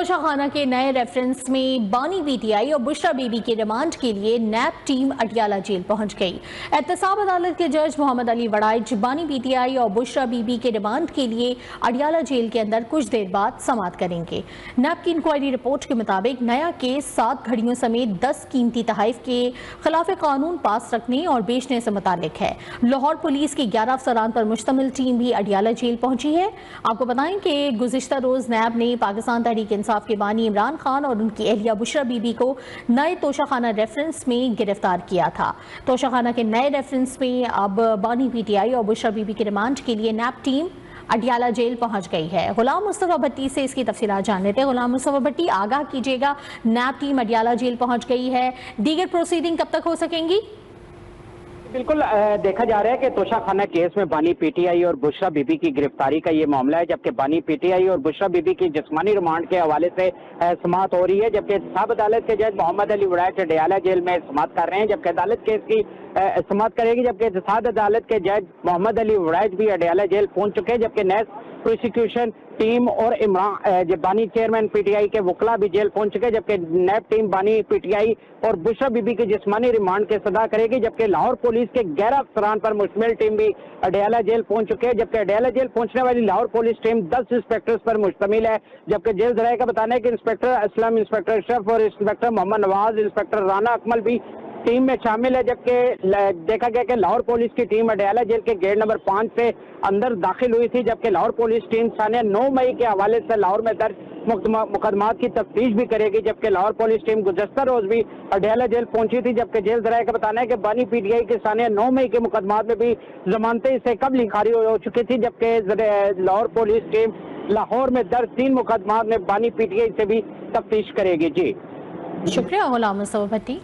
तोशाखाना के नए रेफरेंस में बानी पीटीआई और बुशरा बीबी के रिमांड के लिए नैब टीम अडियाला जेल पहुंच गई। एहतसाब अदालत के जज मोहम्मद अली वड़ाइच बानी पीटीआई और बुशरा बीबी के रिमांड के लिए अडियाला जेल के अंदर कुछ देर बाद समाअत करेंगे। नैब की इंक्वायरी रिपोर्ट के मुताबिक नया केस 7 घड़ियों समेत 10 कीमती तहफ़ के खिलाफ कानून पास रखने और बेचने से मुतालिक है। लाहौर पुलिस की 11 अफसरान पर मुश्तमिल टीम भी अडियाला जेल पहुंची है। आपको बताएं कि गुज़िश्ता रोज नैब ने पाकिस्तान तहरीक इंसाफ के बानी इमरान खान और उनकी अहलिया बुशरा बीबी को नए तोशाखाना रेफरेंस में गिरफ्तार किया था। तोशाखाना के नए रेफरेंस में अब बानी पीटीआई और बुशरा बीबी के रिमांड के लिए नैब टीम अडियाला जेल पहुंच गई है। गुलाम मुस्तफा भट्टी से इसकी तफसीलात जान लेते हैं। गुलाम मुस्तफा भट्टी, आगाह कीजिएगा, नैब टीम अडियाला जेल पहुंच गई है, दीगर प्रोसीडिंग कब तक हो सकेंगी? बिल्कुल देखा जा रहा है कि तोशाखाना केस में बानी पीटीआई और बुशरा बीबी की गिरफ्तारी का ये मामला है, जबकि बानी पीटीआई और बुशरा बीबी की जिस्मानी रिमांड के हवाले से समाअत हो रही है, जबकि एहतसाब अदालत के जज मोहम्मद अली वड़ाइच अडियाला जेल में समाअत कर रहे हैं, जबकि अदालत केस की समाअत करेगी, जबकि एहतसाब अदालत के जज मोहम्मद अली वड़ाइच भी अडियाला जेल पहुंच चुके हैं, जबकि नेक्स्ट प्रोसिक्यूशन टीम और इमरान बानी चेयरमैन पीटीआई के वकला भी जेल पहुंच चुके, जबकि नैब टीम बानी पीटीआई और बुशरा बीबी की जिस्मानी रिमांड के सदा करेगी, जबकि लाहौर पुलिस के 11 अफसरान पर मुश्तमिल टीम भी अडियाला जेल पहुंच चुके हैं, जबकि अडियाला जेल पहुंचने वाली लाहौर पुलिस टीम 10 इंस्पेक्टर्स पर मुश्तमिल है, जबकि जेल जराये का बताना है कि इंस्पेक्टर असलम, इंस्पेक्टर अशरफ और इंस्पेक्टर मोहम्मद नवाज, इंस्पेक्टर राना अकमल भी टीम में शामिल है, जबकि देखा गया कि लाहौर पुलिस की टीम अडियाला जेल के गेट नंबर 5 से अंदर दाखिल हुई थी, जबकि लाहौर पुलिस टीम सानिया 9 मई के हवाले से लाहौर में दर्ज मुकदमात की तफ्तीश भी करेगी, जबकि लाहौर पुलिस टीम गुज़श्ता रोज भी अडियाला जेल पहुंची थी, जबकि जेल जराये का बताना है कि बानी पीटीआई के सानिया 9 मई के मुकदमात में भी जमानतें इससे कबल खारिज हो चुकी थी, जबकि लाहौर पुलिस टीम लाहौर में दर्ज 3 मुकदमात में बानी पीटीआई से भी तफ्तीश करेगी। जी शुक्रिया गुलाम मुस्तफा भट्टी।